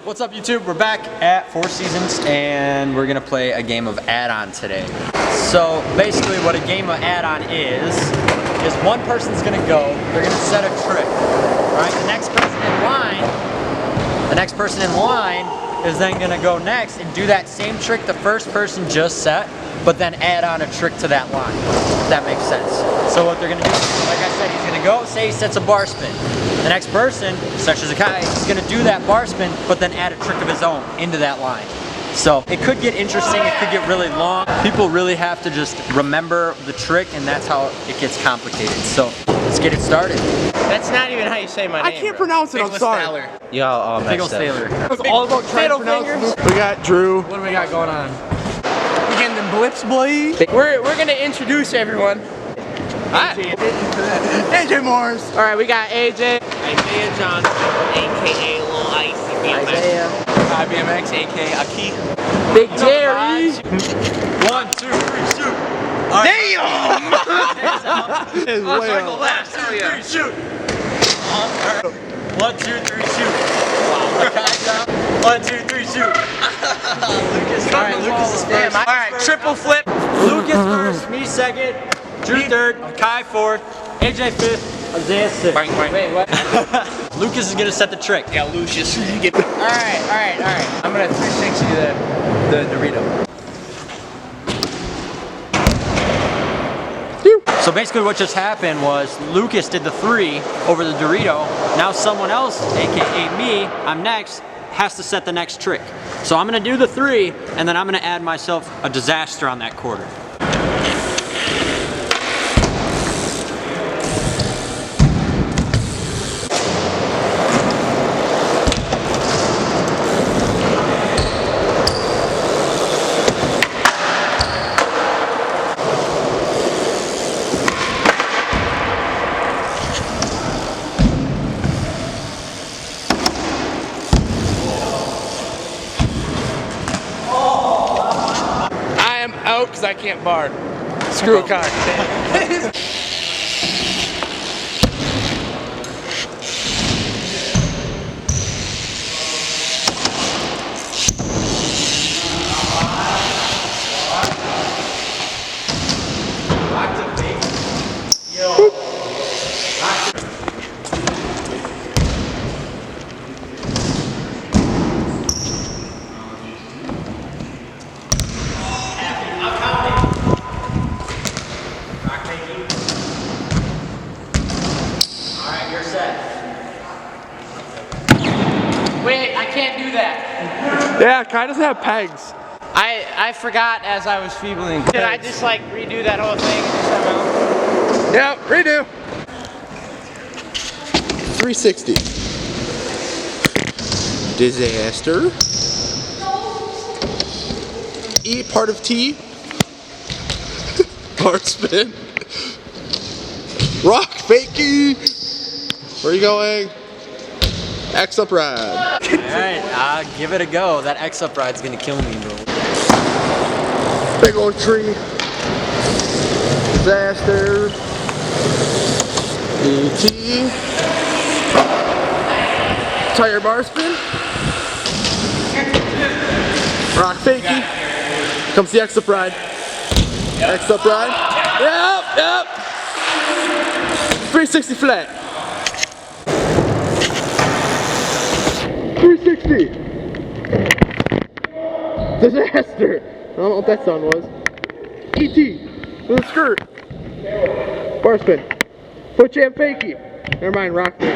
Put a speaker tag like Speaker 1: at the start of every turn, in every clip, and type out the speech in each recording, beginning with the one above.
Speaker 1: What's up YouTube? We're back at Four Seasons and we're gonna play a game of add-on today. So basically what a game of add-on is one person's gonna go, they're gonna set a trick. Alright, the next person in line is then gonna go next and do that same trick the first person just set, but then add on a trick to that line, if that makes sense. So what they're gonna do, like I said, he's gonna go, say he sets a bar spin. The next person, such as a guy, is gonna do that bar spin, but then add a trick of his own into that line. So it could get interesting, it could get really long. People really have to just remember the trick, and that's how it gets complicated. So let's get it started.
Speaker 2: That's not even how you say my name.
Speaker 3: I can't pronounce it, I'm sorry.
Speaker 2: Y'all all messed up.
Speaker 3: It's all about trying to pronounce it. We got Drew.
Speaker 2: What do we got going on?
Speaker 3: We getting them blips, boy.
Speaker 2: We're gonna introduce everyone. Hi.
Speaker 3: AJ Morris.
Speaker 2: All right, we got AJ.
Speaker 4: Isaiah Johnson, aka Lil Icy BMX.
Speaker 2: Isaiah.
Speaker 4: BMX, aka Aki.
Speaker 2: Big Jerry.
Speaker 1: 1, 2, 3, shoot!
Speaker 2: Damn!
Speaker 3: It's way up.
Speaker 4: Last, 2, 3, shoot!
Speaker 1: 1, 2, 3, shoot! Wow. 1, 2, 3, shoot! Lucas, alright, Lucas is first.
Speaker 2: Alright, triple flip.
Speaker 1: Lucas first, me second, Drew third, Kai fourth, AJ fifth, Isaiah sixth.
Speaker 2: Wait, what?
Speaker 1: Lucas is gonna set the trick.
Speaker 4: Yeah, Lucius.
Speaker 2: Alright. I'm gonna 360 the Dorito.
Speaker 1: So basically what just happened was Lucas did the 3 over the Dorito. Now someone else, aka me, I'm next, has to set the next trick. So I'm gonna do the 3 and then I'm gonna add myself a disaster on that quarter.
Speaker 2: Out because I can't bar. Screw a car. Wait, I can't do that.
Speaker 3: Yeah, Kai doesn't have pegs.
Speaker 2: I forgot as I was feebling. Did I just like redo that whole thing and
Speaker 3: Yep, redo. 360. Disaster. E part of T. Bar spin. Rock fakey. Where are you going? X up ride.
Speaker 1: Alright, give it a go. That X up ride's gonna kill me, bro.
Speaker 3: Big old tree. Disaster. ET. Tire bar spin. Rock fakey. Comes the X up ride. X up ride. Yep. 360 flat. 360. Disaster. I don't know what that sound was. ET. With a skirt. Bar spin. Foot jam fakey. Never mind, rock fakey.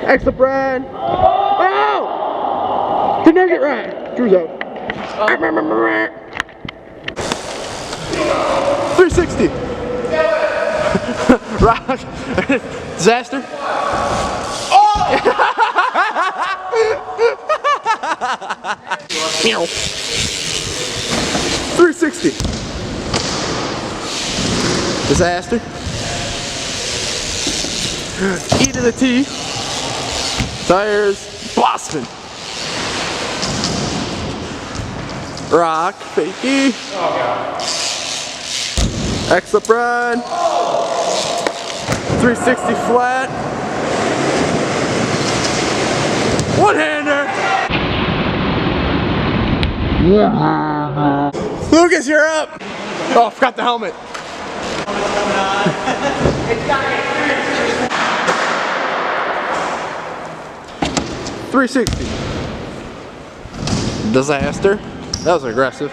Speaker 3: Extra Brad. Oh! The nugget ride. Drew's out. 360. Rock. Disaster. Oh! 360. Disaster. E to the T. Tires. Boston. Rock. Fakey. Oh god. X up ride. 360 flat. One-hander. Lucas, you're up. Oh, I forgot the helmet. .360. Disaster. That was aggressive.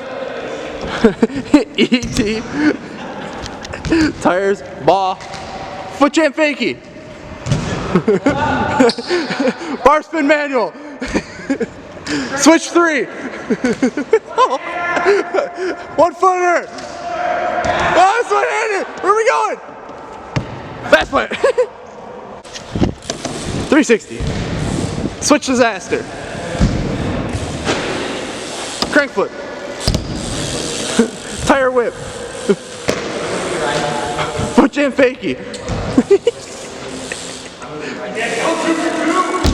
Speaker 3: E.T. Tires. Ball. Foot jam fakie. Bar spin manual. Switch 3. One footer. Oh, it's one-handed. Where are we going? Fast plant. 360. Switch disaster. Crank flip. Tire whip. Foot jam fakie.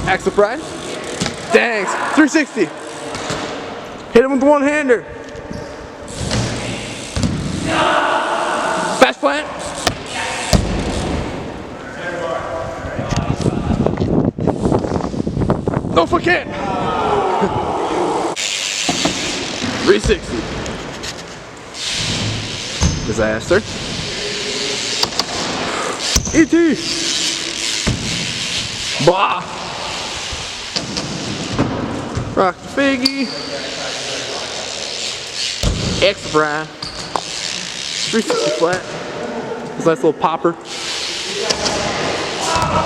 Speaker 3: Axle pride. Thanks. 360. Hit him with the one-hander. Fast plant. No foot can't. 360. Disaster. E.T. Blah. Rock the figgy. Extra prime. 360 flat. This nice little popper.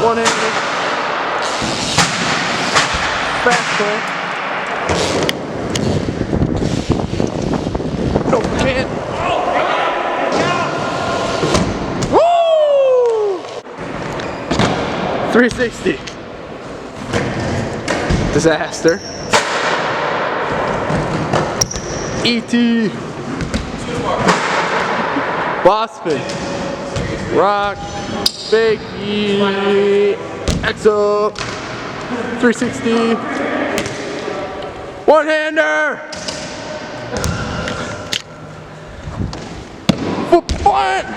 Speaker 3: One-handed. Fast plant. No, can't. Woo! 360. Disaster. E.T. Boston. Rock. Fakie. Exo. 360. One-hander. Foot plant.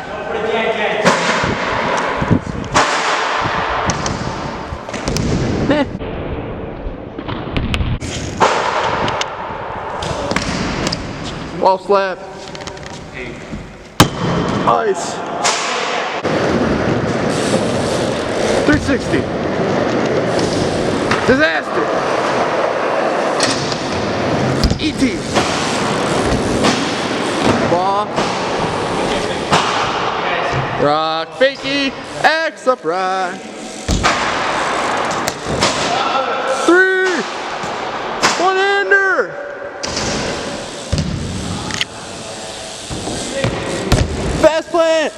Speaker 3: Wall slap. Ice. 360. Disaster. E.T. Ball. Rock. Fakie. X upright. 3. One-hander. Fast plant.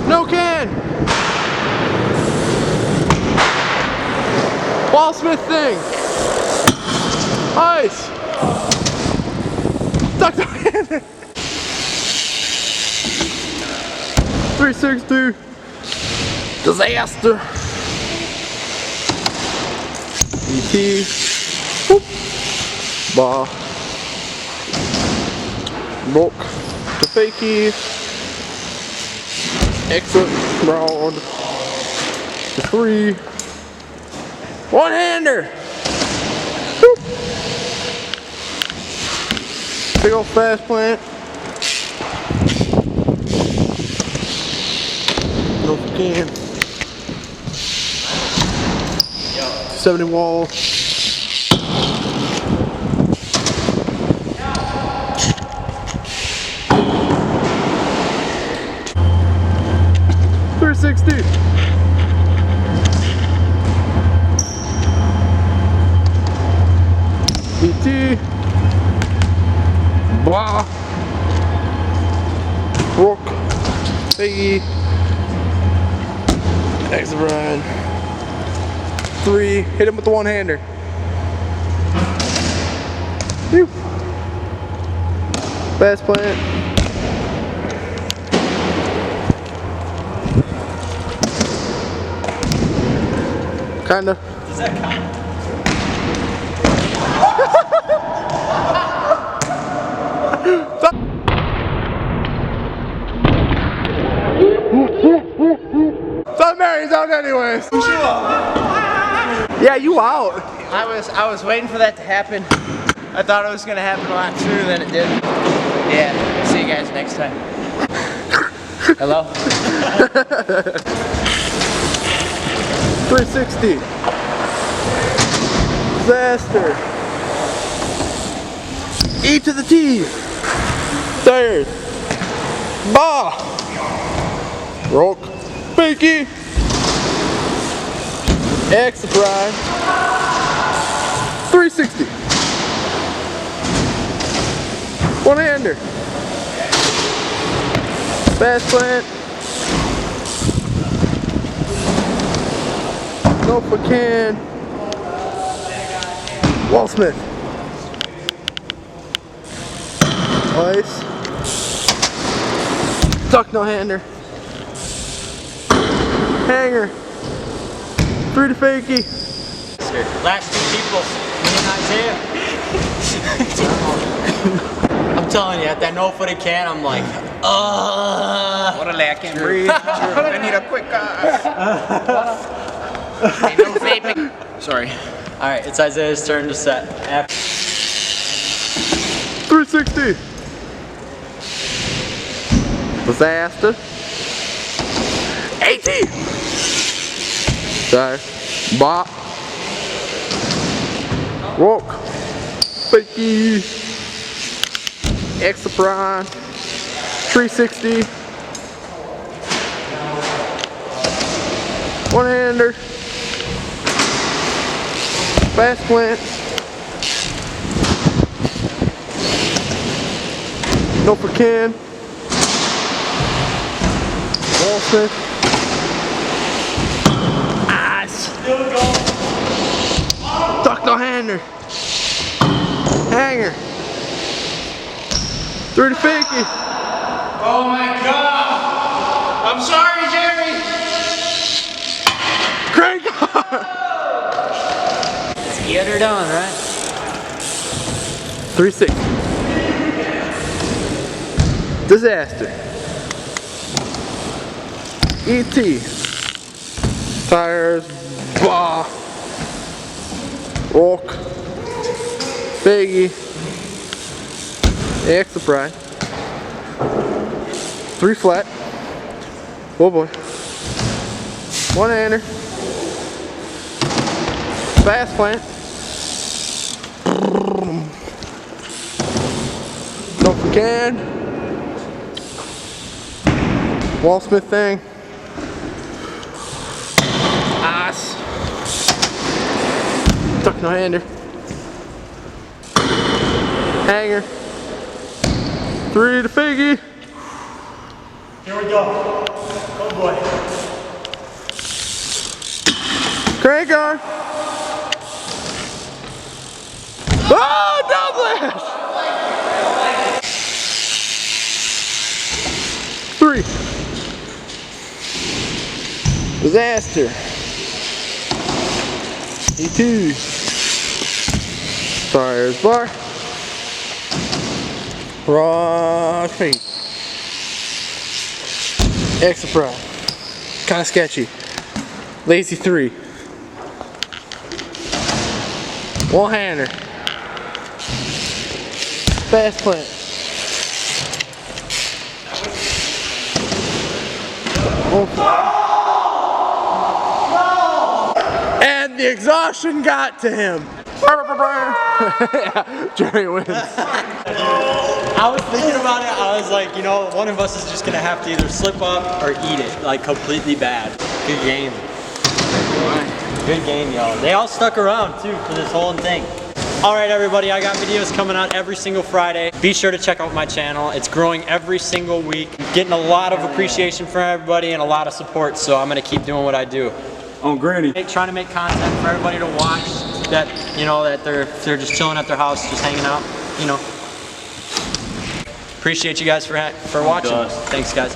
Speaker 3: No can. Wall Smith thing. Ice. Duck the hand. 360. Disaster. E.T. Whoop. Ball. Bulk. The fakie. Exit. Broad. The 3. One-hander. Whoop. Big old fast plant. No can. 70 wall. .360. E.T. Blah. Rook. Fakie. Exit ride. 3. Hit him with the one-hander. Fast plant. Kinda.
Speaker 1: Does that count?
Speaker 3: South America. Alright, he's out anyways. Yeah, you out.
Speaker 2: I was waiting for that to happen. I thought it was gonna happen a lot sooner than it did. Yeah, see you guys next time. Hello?
Speaker 3: 360. Disaster. E to the T. Tires. Bah. Rock. Fakey. X prime. 360. One-hander. Fast plant. No for can. Wall Smith. Ice. Duck no hander. Hanger. 3 to fakie.
Speaker 1: Last two people, me and Isaiah. I'm telling you, at that no-footed can, I'm like,
Speaker 2: What a lay, I can't breathe. I need a quick Ain't no vaping. Sorry.
Speaker 1: all right, it's Isaiah's turn to set.
Speaker 3: 360. Disaster. 80. Sorry. Bop. Walk. Fakey. Extra prime. 360. One-hander. Fast plant. No for can. Wall Smith. Ice. Duck no hander. Hanger. 3 to fakie.
Speaker 2: Oh my god! I'm sorry, Jerry!
Speaker 3: Crank on.
Speaker 1: Let's get her done, right?
Speaker 3: 360. Disaster. E.T. Tires. Bah. Walk. Faggy. Extra pride. 3 flat. Oh boy. One-hander. Fast plant. No for can. Wall Smith thing. Ice. Tuck no hander. Hanger. 3 to figgy.
Speaker 1: Here we go. Oh boy.
Speaker 3: Crank on. Oh, double lash. 3. Disaster. E2. Tires bar. Rock feet. Extra pro. Kinda sketchy. Lazy 3. One-hander. Fast plant. And the exhaustion got to him. Jerry wins.
Speaker 1: I was thinking about it, I was like, you know, one of us is just gonna have to either slip up or eat it, like completely bad. Good game. Good game, y'all. They all stuck around too for this whole thing. Alright everybody, I got videos coming out every single Friday. Be sure to check out my channel. It's growing every single week. Getting a lot of appreciation from everybody and a lot of support, so I'm gonna keep doing what I do.
Speaker 5: On Granny.
Speaker 1: Trying to make content for everybody to watch that, you know, that they're just chilling at their house, just hanging out, you know. Appreciate you guys for watching. Thanks guys.